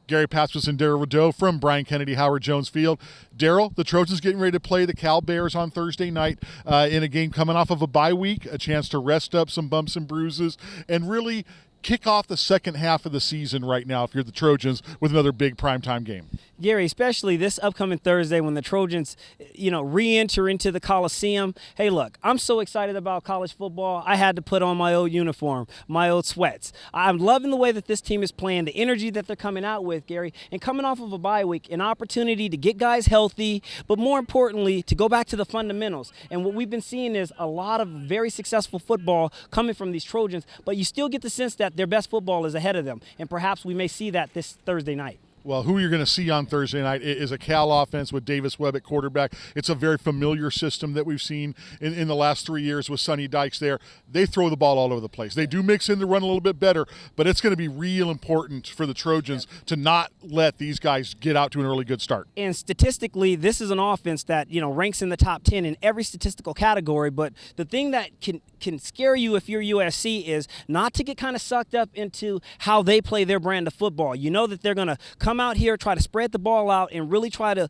Garry Paskwietz and Darrell Rideaux from Brian Kennedy Howard Jones Field. Darrell, the Trojans getting ready to play the Cal Bears on Thursday night in a game coming off of a bye week, a chance to rest up some bumps and bruises and really kick off the second half of the season right now if you're the Trojans with another big primetime game. Garry, especially this upcoming Thursday when the Trojans, re-enter into the Coliseum. Hey, look, I'm so excited about college football. I had to put on my old uniform, my old sweats. I'm loving the way that this team is playing, the energy that they're coming out with, Garry, and coming off of a bye week, an opportunity to get guys healthy, but more importantly, to go back to the fundamentals. And what we've been seeing is a lot of very successful football coming from these Trojans, but you still get the sense that their best football is ahead of them, and perhaps we may see that this Thursday night. Well, who you're going to see on Thursday night is a Cal offense with Davis Webb at quarterback. It's a very familiar system that we've seen in the last 3 years with Sonny Dykes there. They throw the ball all over the place. They do mix in the run a little bit better, but it's going to be real important for the Trojans to not let these guys get out to an early good start. And statistically, this is an offense that, ranks in the top 10 in every statistical category, but the thing that can scare you if you're USC is not to get kind of sucked up into how they play their brand of football. You know that they're going to come out here, try to spread the ball out, and really try to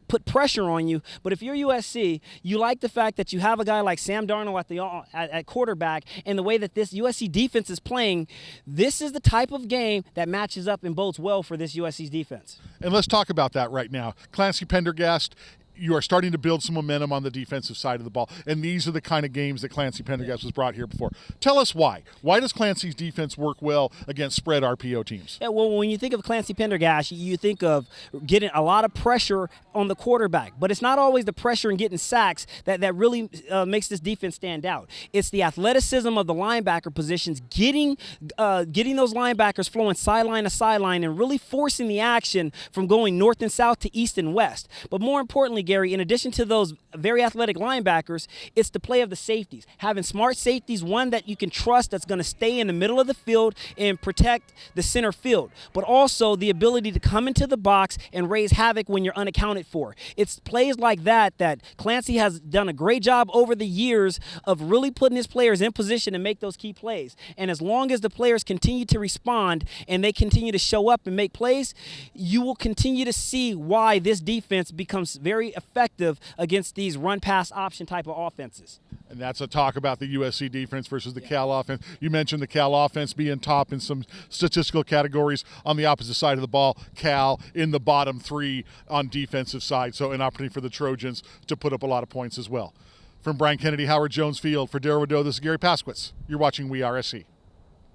put pressure on you. But if you're USC, you like the fact that you have a guy like Sam Darnold at quarterback, and the way that this USC defense is playing, this is the type of game that matches up and bodes well for this USC's defense. And let's talk about that right now. Clancy Pendergast, you are starting to build some momentum on the defensive side of the ball, and these are the kind of games that Clancy Pendergast was brought here before. Tell us why. Why does Clancy's defense work well against spread RPO teams? Yeah, well, when you think of Clancy Pendergast, you think of getting a lot of pressure on the quarterback, but it's not always the pressure and getting sacks that really makes this defense stand out. It's the athleticism of the linebacker positions, getting those linebackers flowing sideline to sideline and really forcing the action from going north and south to east and west. But more importantly, Garry, in addition to those very athletic linebackers, it's the play of the safeties. Having smart safeties, one that you can trust that's going to stay in the middle of the field and protect the center field, but also the ability to come into the box and raise havoc when you're unaccounted for. It's plays like that Clancy has done a great job over the years of really putting his players in position to make those key plays. And as long as the players continue to respond and they continue to show up and make plays, you will continue to see why this defense becomes very effective against these run-pass option type of offenses. And that's a talk about the USC defense versus the Cal offense. You mentioned the Cal offense being top in some statistical categories. On the opposite side of the ball, Cal in the bottom three on defensive side. So an opportunity for the Trojans to put up a lot of points as well. From Brian Kennedy Howard Jones Field, for Darrell Rideaux, this is Garry Paskwietz. You're watching WeAreSC.